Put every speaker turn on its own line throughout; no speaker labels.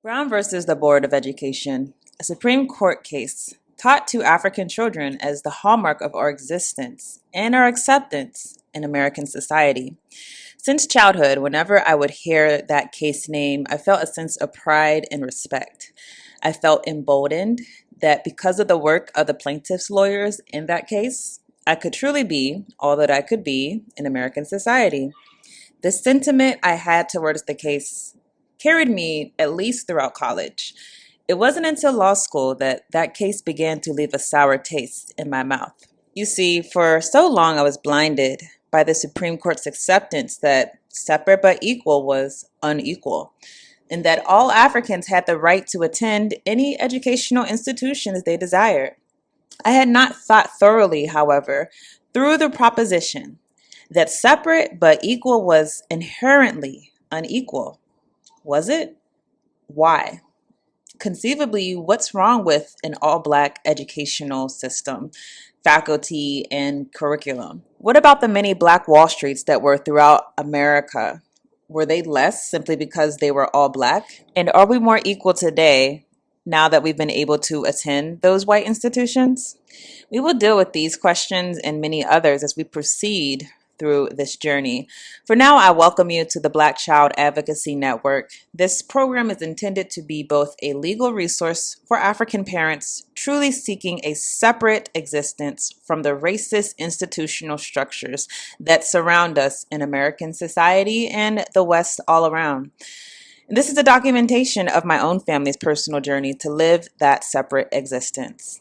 Brown versus the Board of Education, a Supreme Court case taught to African children as the hallmark of our existence and our acceptance in American society. Since childhood, whenever I would hear that case name, I felt a sense of pride and respect. I felt emboldened that because of the work of the plaintiff's lawyers in that case, I could truly be all that I could be in American society. The sentiment I had towards the case carried me at least throughout college. It wasn't until law school that that case began to leave a sour taste in my mouth. You see, for so long I was blinded by the Supreme Court's acceptance that separate but equal was unequal, and that all Africans had the right to attend any educational institutions they desired. I had not thought thoroughly, however, through the proposition that separate but equal was inherently unequal. Was it? Why? Conceivably, what's wrong with an all-Black educational system, faculty, and curriculum? What about the many Black Wall Streets that were throughout America? Were they less simply because they were all Black? And are we more equal today now that we've been able to attend those white institutions? We will deal with these questions and many others as we proceed through this journey. For now, I welcome you to the Black Child Advocacy Network. This program is intended to be both a legal resource for African parents truly seeking a separate existence from the racist institutional structures that surround us in American society and the West all around. This is a documentation of my own family's personal journey to live that separate existence.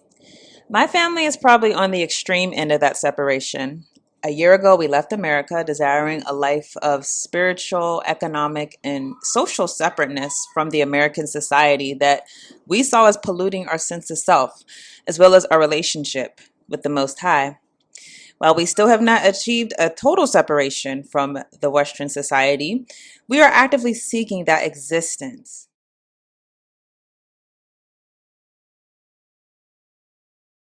My family is probably on the extreme end of that separation. A year ago, we left America desiring a life of spiritual, economic, and social separateness from the American society that we saw as polluting our sense of self, as well as our relationship with the Most High. While we still have not achieved a total separation from the Western society, we are actively seeking that existence.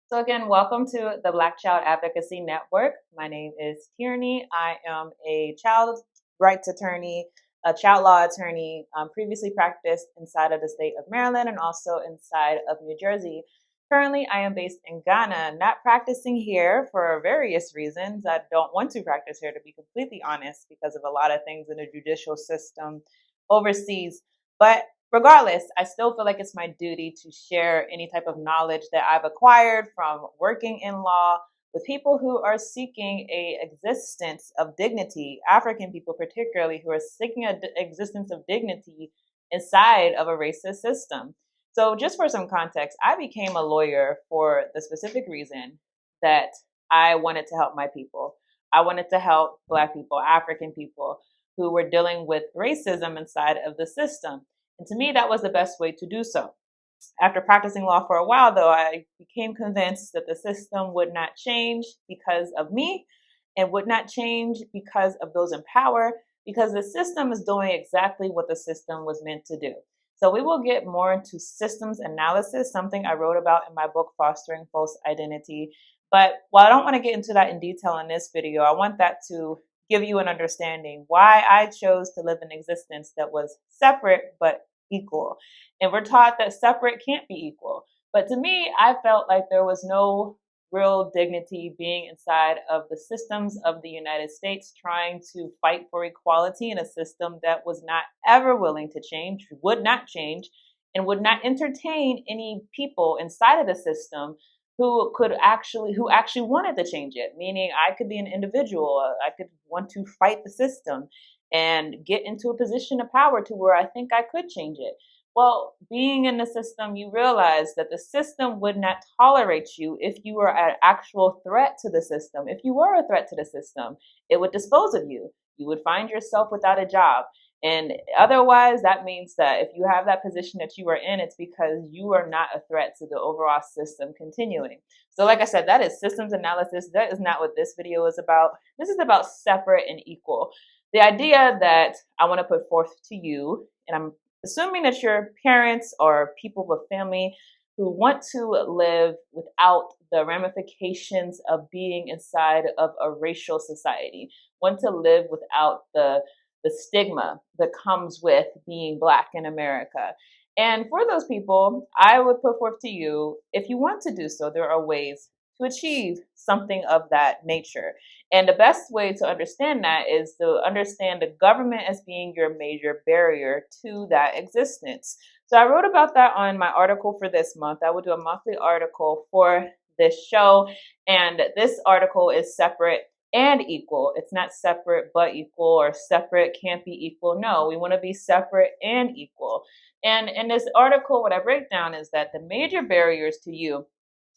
So again, welcome to the Black Child Advocacy Network. My name is Tierney. I am a child rights attorney, a child law attorney, previously practiced inside of the state of Maryland and also inside of New Jersey. Currently, I am based in Ghana, not practicing here for various reasons. I don't want to practice here, to be completely honest, because of a lot of things in the judicial system overseas. But regardless, I still feel like it's my duty to share any type of knowledge that I've acquired from working in law with people who are seeking a existence of dignity, African people particularly, who are seeking an existence of dignity inside of a racist system. So just for some context, I became a lawyer for the specific reason that I wanted to help my people. I wanted to help Black people, African people who were dealing with racism inside of the system. And to me, that was the best way to do so. After practicing law for a while, though, I became convinced that the system would not change because of me and would not change because of those in power, because the system is doing exactly what the system was meant to do. So we will get more into systems analysis, something I wrote about in my book, Fostering False Identity. But while I don't want to get into that in detail in this video, I want that to give you an understanding why I chose to live an existence that was separate but equal. And we're taught that separate can't be equal. But to me, I felt like there was no real dignity being inside of the systems of the United States, trying to fight for equality in a system that was not ever willing to change, would not change, and would not entertain any people inside of the system who actually wanted to change it. Meaning I could be an individual, I could want to fight the system and get into a position of power to where I think I could change it. Well, being in the system, you realize that the system would not tolerate you if you were an actual threat to the system. If you were a threat to the system, it would dispose of you. You would find yourself without a job. And otherwise, that means that if you have that position that you are in, it's because you are not a threat to the overall system continuing. So like I said, that is systems analysis. That is not what this video is about. This is about separate and equal. The idea that I want to put forth to you, and I'm assuming that your parents or people with family who want to live without the ramifications of being inside of a racial society, want to live without the stigma that comes with being Black in America. And for those people, I would put forth to you, if you want to do so, there are ways to achieve something of that nature. And the best way to understand that is to understand the government as being your major barrier to that existence. So I wrote about that on my article for this month. I will do a monthly article for this show, and this article is separate and equal. It's not separate but equal, or separate can't be equal. No, we want to be separate and equal. And in this article, what I break down is that the major barriers to you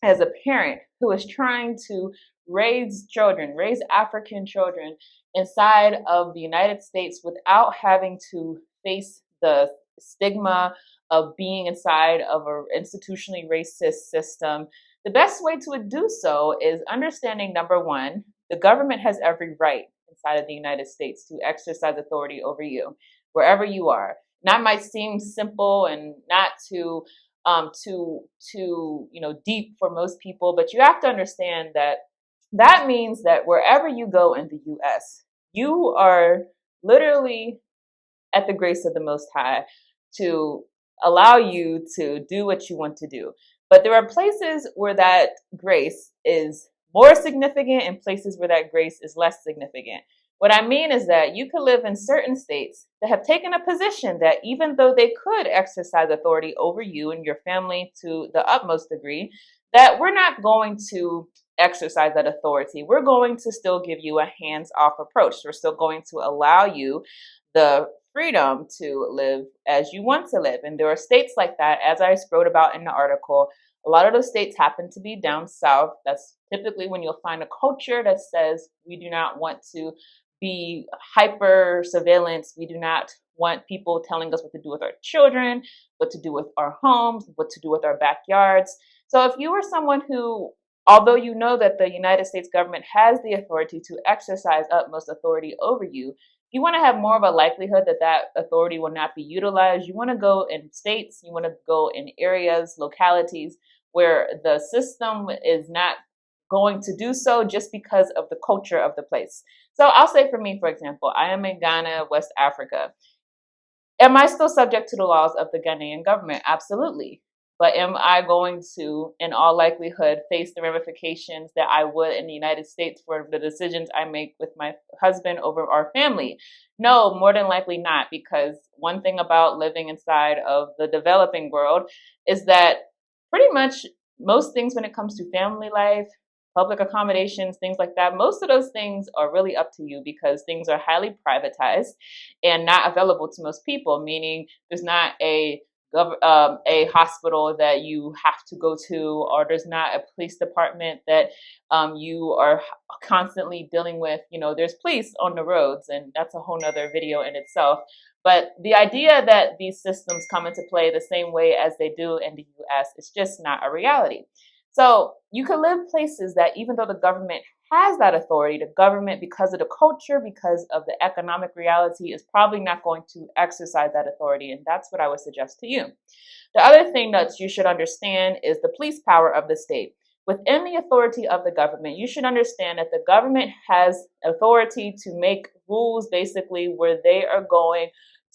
as a parent who is trying to raise children, raise African children inside of the United States without having to face the stigma of being inside of an institutionally racist system. The best way to do so is understanding, number one, the government has every right inside of the United States to exercise authority over you, wherever you are. And that might seem simple and not too deep for most people, but you have to understand that that means that wherever you go in the U.S., you are literally at the grace of the Most High to allow you to do what you want to do. But there are places where that grace is more significant and places where that grace is less significant. What I mean is that you could live in certain states that have taken a position that even though they could exercise authority over you and your family to the utmost degree, that we're not going to exercise that authority. We're going to still give you a hands-off approach. We're still going to allow you the freedom to live as you want to live. And there are states like that, as I wrote about in the article. A lot of those states happen to be down south. That's typically when you'll find a culture that says we do not want to be hyper surveillance. We do not want people telling us what to do with our children, what to do with our homes, what to do with our backyards. So if you are someone who, although you know that the United States government has the authority to exercise utmost authority over you, you want to have more of a likelihood that that authority will not be utilized. You want to go in states, you want to go in areas, localities where the system is not going to do so just because of the culture of the place. So I'll say for me, for example, I am in Ghana, West Africa. Am I still subject to the laws of the Ghanaian government? Absolutely. But am I going to, in all likelihood, face the ramifications that I would in the United States for the decisions I make with my husband over our family? No, more than likely not, because one thing about living inside of the developing world is that pretty much most things when it comes to family life, public accommodations, things like that, most of those things are really up to you because things are highly privatized and not available to most people, meaning there's not a hospital that you have to go to, or there's not a police department that you are constantly dealing with. There's police on the roads, and that's a whole nother video in itself. But the idea that these systems come into play the same way as they do in the US is just not a reality. So you can live places that even though the government has that authority, the government, because of the culture, because of the economic reality, is probably not going to exercise that authority. And that's what I would suggest to you. The other thing that you should understand is the police power of the state. Within the authority of the government, you should understand that the government has authority to make rules basically where they are going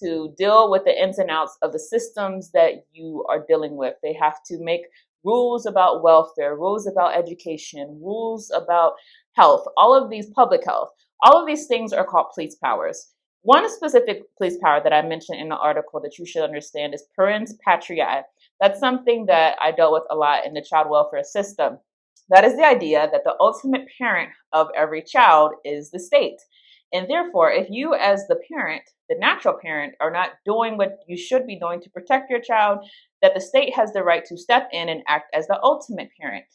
to deal with the ins and outs of the systems that you are dealing with. They have to make rules about welfare, rules about education, rules about health, all of these public health. All of these things are called police powers. One specific police power that I mentioned in the article that you should understand is parens patriae. That's something that I dealt with a lot in the child welfare system. That is the idea that the ultimate parent of every child is the state. And therefore, if you as the parent, the natural parent, are not doing what you should be doing to protect your child, that the state has the right to step in and act as the ultimate parent.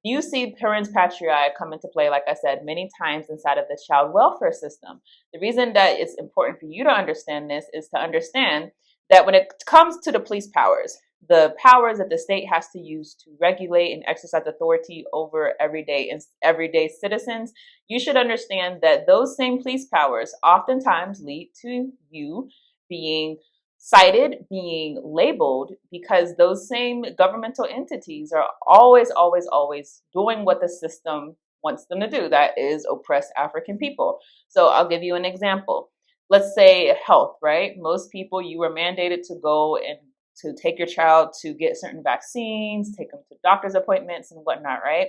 You see parens patriae come into play, like I said, many times inside of the child welfare system. The reason that it's important for you to understand this is to understand that when it comes to the police powers, the powers that the state has to use to regulate and exercise authority over everyday citizens, you should understand that those same police powers oftentimes lead to you being cited, being labeled, because those same governmental entities are always, always, always doing what the system wants them to do. That is oppress African people. So I'll give you an example. Let's say health, right? Most people, you were mandated to go and to take your child to get certain vaccines, take them to doctor's appointments and whatnot, right?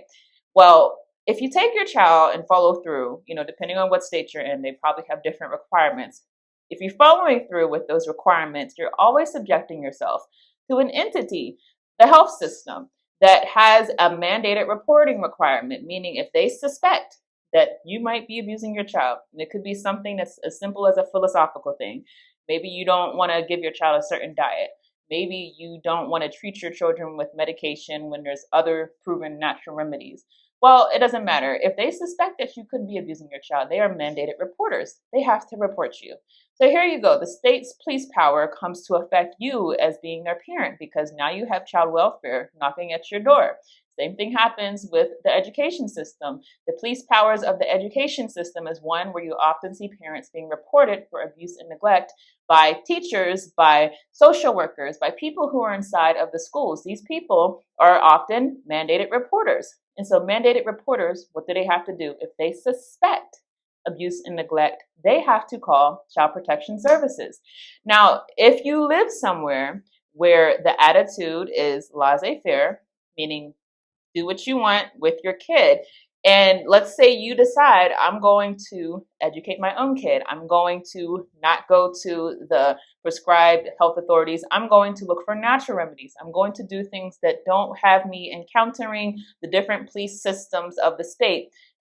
Well, if you take your child and follow through, depending on what state you're in, they probably have different requirements. If you're following through with those requirements, you're always subjecting yourself to an entity, the health system, that has a mandated reporting requirement, meaning if they suspect that you might be abusing your child, and it could be something that's as simple as a philosophical thing. Maybe you don't want to give your child a certain diet. Maybe you don't want to treat your children with medication when there's other proven natural remedies. Well, it doesn't matter. If they suspect that you could be abusing your child, they are mandated reporters. They have to report you. So here you go. The state's police power comes to affect you as being their parent because now you have child welfare knocking at your door. Same thing happens with the education system. The police powers of the education system is one where you often see parents being reported for abuse and neglect by teachers, by social workers, by people who are inside of the schools. These people are often mandated reporters. And so mandated reporters, what do they have to do? If they suspect abuse and neglect, they have to call Child Protection Services. Now, if you live somewhere where the attitude is laissez-faire, meaning do what you want with your kid, and let's say you decide, I'm going to educate my own kid. I'm going to not go to the prescribed health authorities. I'm going to look for natural remedies. I'm going to do things that don't have me encountering the different police systems of the state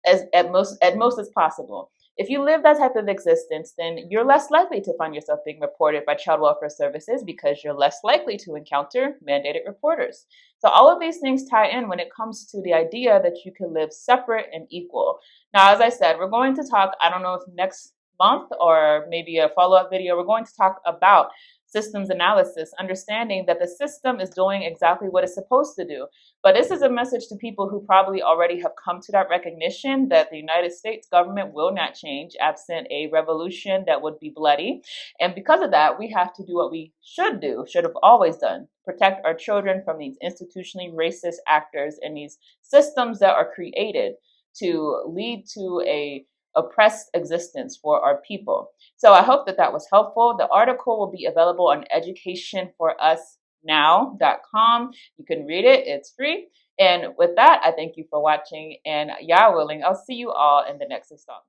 as at most as possible. If you live that type of existence, then you're less likely to find yourself being reported by child welfare services because you're less likely to encounter mandated reporters. So all of these things tie in when it comes to the idea that you can live separate and equal. Now, as I said, we're going to talk, I don't know if next month or maybe a follow-up video, we're going to talk about systems analysis, understanding that the system is doing exactly what it's supposed to do. But this is a message to people who probably already have come to that recognition that the United States government will not change absent a revolution that would be bloody. And because of that, we have to do what we should have always done, protect our children from these institutionally racist actors and these systems that are created to lead to a oppressed existence for our people. So I hope that was helpful. The article will be available on educationforusnow.com. You can read it. It's free. And with that, I thank you for watching. And Yah willing, I'll see you all in the next installment.